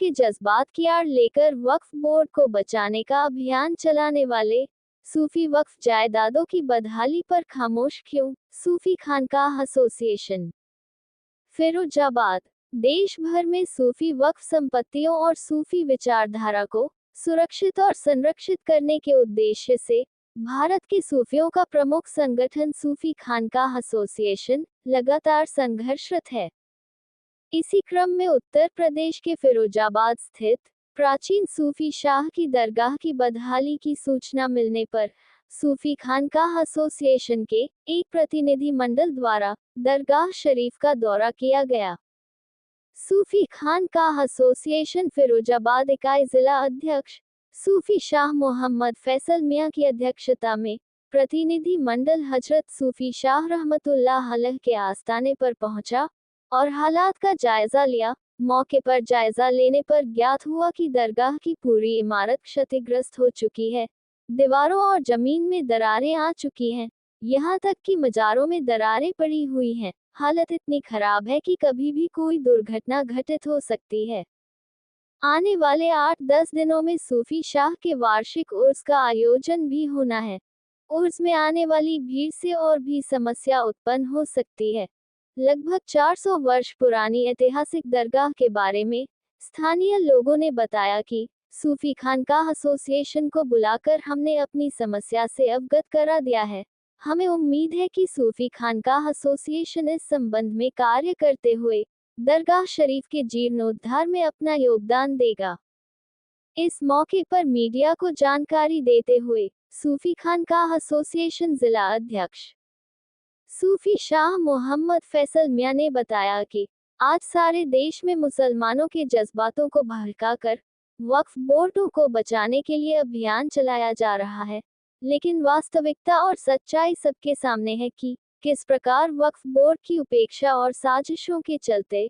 के जज्बात की आड़ लेकर वक्फ बोर्ड को बचाने का अभियान चलाने वाले सूफी वक्फ जायदादों की बदहाली पर खामोश क्यों? सूफी खानकाह एसोसिएशन फिरोजाबाद। देश भर में सूफी वक्फ संपत्तियों और सूफी विचारधारा को सुरक्षित और संरक्षित करने के उद्देश्य से भारत के सूफियों का प्रमुख संगठन सूफी खानकाह एसोसिएशन लगातार संघर्षरत है। इसी क्रम में उत्तर प्रदेश के फिरोजाबाद स्थित प्राचीन सूफी शाह की दरगाह की बदहाली की सूचना मिलने पर सूफी खानकाह एसोसिएशन के एक प्रतिनिधि मंडल द्वारा दरगाह शरीफ का दौरा किया गया। सूफी खानकाह एसोसिएशन फिरोजाबाद इकाई जिला अध्यक्ष सूफी शाह मोहम्मद फैसल मियां की अध्यक्षता में प्रतिनिधि मंडल हजरत सूफी शाह रहमतुल्लाह अलैह के आस्थाने पर पहुंचा और हालात का जायजा लिया। मौके पर जायजा लेने पर ज्ञात हुआ कि दरगाह की पूरी इमारत क्षतिग्रस्त हो चुकी है। दीवारों और जमीन में दरारें आ चुकी हैं, यहाँ तक कि मजारों में दरारें पड़ी हुई हैं। हालत इतनी खराब है कि कभी भी कोई दुर्घटना घटित हो सकती है। आने वाले 8-10 दिनों में सूफी शाह के वार्षिक उर्स का आयोजन भी होना है। उर्स में आने वाली भीड़ से और भी समस्या उत्पन्न हो सकती है। लगभग 400 वर्ष पुरानी ऐतिहासिक दरगाह के बारे में स्थानीय लोगों ने बताया कि सूफी खानकाह एसोसिएशन को बुलाकर हमने अपनी समस्या से अवगत करा दिया है। हमें उम्मीद है कि सूफी खानकाह एसोसिएशन इस संबंध में कार्य करते हुए दरगाह शरीफ के जीर्णोद्धार में अपना योगदान देगा। इस मौके पर मीडिया को जानकारी देते हुए सूफी खानकाह एसोसिएशन जिला अध्यक्ष सूफी शाह मोहम्मद फैसल मियां ने बताया कि आज सारे देश में मुसलमानों के जज्बातों को भड़काकर वक्फ बोर्डों को बचाने के लिए अभियान चलाया जा रहा है, लेकिन वास्तविकता और सच्चाई सबके सामने है कि किस प्रकार वक्फ बोर्ड की उपेक्षा और साजिशों के चलते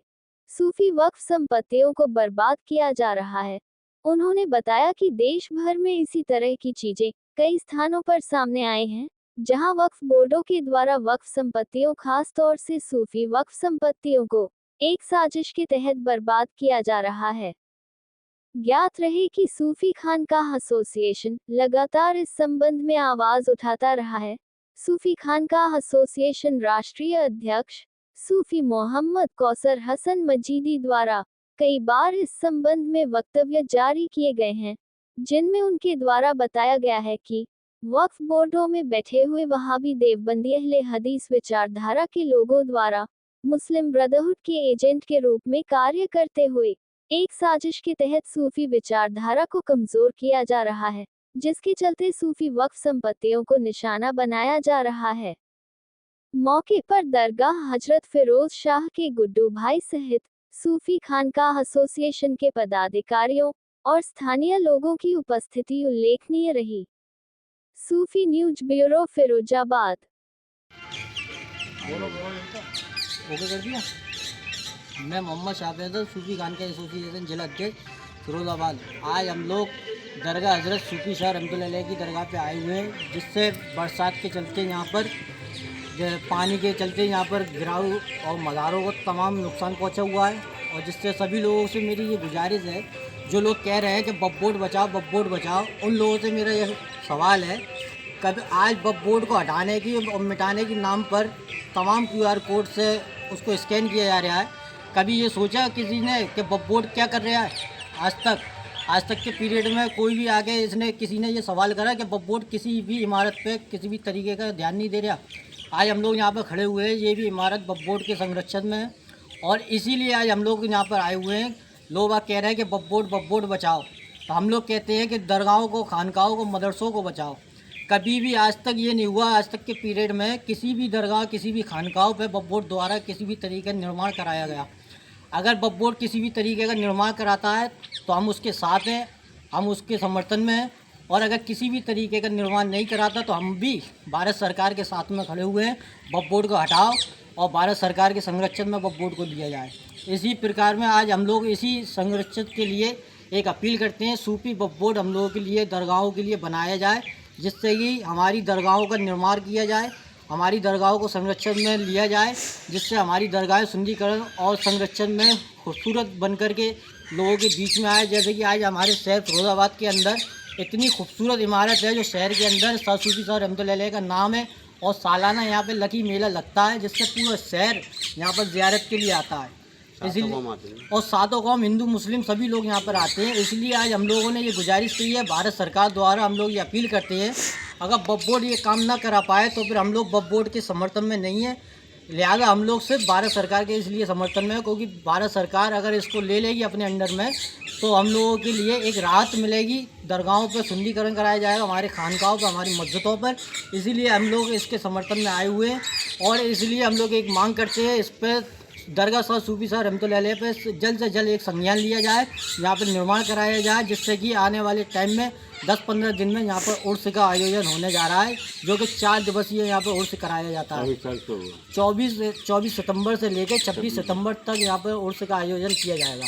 सूफी वक्फ संपत्तियों को बर्बाद किया जा रहा है। उन्होंने बताया कि देश भर में इसी तरह की चीजें कई स्थानों पर सामने आए हैं, जहां वक्फ बोर्डों के द्वारा वक्फ संपत्तियों, खास तौर से सूफी वक्फ संपत्तियों को एक साजिश के तहत बर्बाद किया जा रहा है। ज्ञात रहे कि सूफी खानकाह एसोसिएशन लगातार इस संबंध में आवाज उठाता रहा है। सूफी खानकाह एसोसिएशन राष्ट्रीय अध्यक्ष सूफी मोहम्मद कौसर हसन मजीदी द्वारा कई बार इस संबंध में वक्तव्य जारी किए गए हैं, जिनमें उनके द्वारा बताया गया है कि वक्फ बोर्डों में बैठे हुए वहाबी देवबंदी अहले हदीस विचारधारा के लोगों द्वारा मुस्लिम ब्रदरहुड के एजेंट के रूप में कार्य करते हुए एक साजिश के तहत सूफी विचारधारा को कमजोर किया जा रहा है, जिसके चलते सूफी वक्फ संपत्तियों को निशाना बनाया जा रहा है। मौके पर दरगाह हजरत फिरोज शाह के गुड्डू भाई सहित सूफी खानकाह एसोसिएशन के पदाधिकारियों और स्थानीय लोगों की उपस्थिति उल्लेखनीय रही। सूफी न्यूज ब्यूरो फिरोजाबाद। ओके कर दिया। मैं मोहम्मद शाह सूफी खानकाह एसोसिएशन जिला अध्यक्ष फिरोजाबाद। आज हम लोग दरगाह हजरत सूफी शाह रहमतुल्लाह अलैह की दरगाह पे आए हुए हैं, जिससे बरसात के चलते यहाँ पर पानी के चलते यहाँ पर गिराव और मज़ारों को तमाम नुकसान पहुँचा हुआ है। और जिससे सभी लोगों से मेरी ये गुजारिश है, जो लोग कह रहे हैं कि वक्फ बोर्ड बचाओ वक्फ बोर्ड बचाओ, उन लोगों से मेरा यह सवाल है, कभी आज वक्फ बोर्ड को हटाने की और मिटाने के नाम पर तमाम QR कोड से उसको स्कैन किया जा रहा है। कभी ये सोचा किसी ने कि वक्फ बोर्ड क्या कर रहा है? आज तक के पीरियड में कोई भी आगे किसी ने ये सवाल करा कि वक्फ बोर्ड किसी भी इमारत पे किसी भी तरीके का ध्यान नहीं दे रहा। आज हम लोग यहाँ पर खड़े हुए हैं, ये भी इमारत वक्फ बोर्ड के संरक्षण में है और इसीलिए आज हम लोग यहाँ पर आए हुए हैं। लोग कह रहे हैं कि वक्फ बोर्ड बचाओ, तो हम लोग कहते हैं कि दरगाहों को, खानकाहों को, मदरसों को बचाओ। कभी भी आज तक ये नहीं हुआ, आज तक के पीरियड में किसी भी दरगाह, किसी भी खानकाहों पे वक्फ बोर्ड द्वारा किसी भी तरीके का निर्माण कराया गया। अगर वक्फ बोर्ड किसी भी तरीके का निर्माण कराता है तो हम उसके साथ हैं, हम उसके समर्थन में हैं। और अगर किसी भी तरीके का निर्माण नहीं कराता तो हम भी भारत सरकार के साथ में खड़े हुए हैं। वक्फ बोर्ड को हटाओ और भारत सरकार के संरक्षण में वक्फ बोर्ड को लिया जाए। इसी प्रकार में आज हम लोग इसी संरक्षण के लिए एक अपील करते हैं, सूफी वक्फ बोर्ड हम लोगों के लिए, दरगाहों के लिए बनाया जाए, जिससे कि हमारी दरगाहों का निर्माण किया जाए, हमारी दरगाहों को संरक्षण में लिया जाए, जिससे हमारी दरगाहें सुंदरीकरण और संरक्षण में खूबसूरत बन कर के लोगों के बीच में आए। जैसे कि आज हमारे शहर फिरोजाबाद के अंदर इतनी खूबसूरत इमारत है जो शहर के अंदर सर सूफी साहब रहमतुल्लाह अलैह का नाम है, और सालाना यहाँ पे लकी मेला लगता है जिससे पूरा शहर यहाँ पर ज़ियारत के लिए आता है। इसलिए और सातों कौम हिंदू मुस्लिम सभी लोग यहाँ पर आते हैं। इसलिए आज हम लोगों ने ये गुजारिश की है भारत सरकार द्वारा, हम लोग ये अपील करते हैं, अगर वक्फ बोर्ड ये काम ना करा पाए तो फिर हम लोग वक्फ बोर्ड के समर्थन में नहीं है। लिहाजा हम लोग सिर्फ भारत सरकार के इसलिए समर्थन में है क्योंकि भारत सरकार अगर इसको ले लेगी अपने अंडर में तो हम लोगों के लिए एक राहत मिलेगी। दरगाहों पर सुंदरीकरण कराया जाएगा, हमारे खानकाहों पर, हमारी मस्जिदों पर। इसीलिए हम लोग इसके समर्थन में आए हुए हैं और इसलिए हम लोग एक मांग करते हैं, इस पर दरगाह साहब सूफी साहब रहमतुल्लाह अलैह पे जल्द से जल्द एक संज्ञान लिया जाए, यहाँ पर निर्माण कराया जाए, जिससे कि आने वाले टाइम में 10-15 दिन में यहाँ पर उर्स का आयोजन होने जा रहा है, जो कि 4 दिवसीय यहाँ पर उर्स कराया जाता है। 24 सितंबर से लेकर 26 सितंबर तक यहाँ पर उर्स का आयोजन किया जाएगा।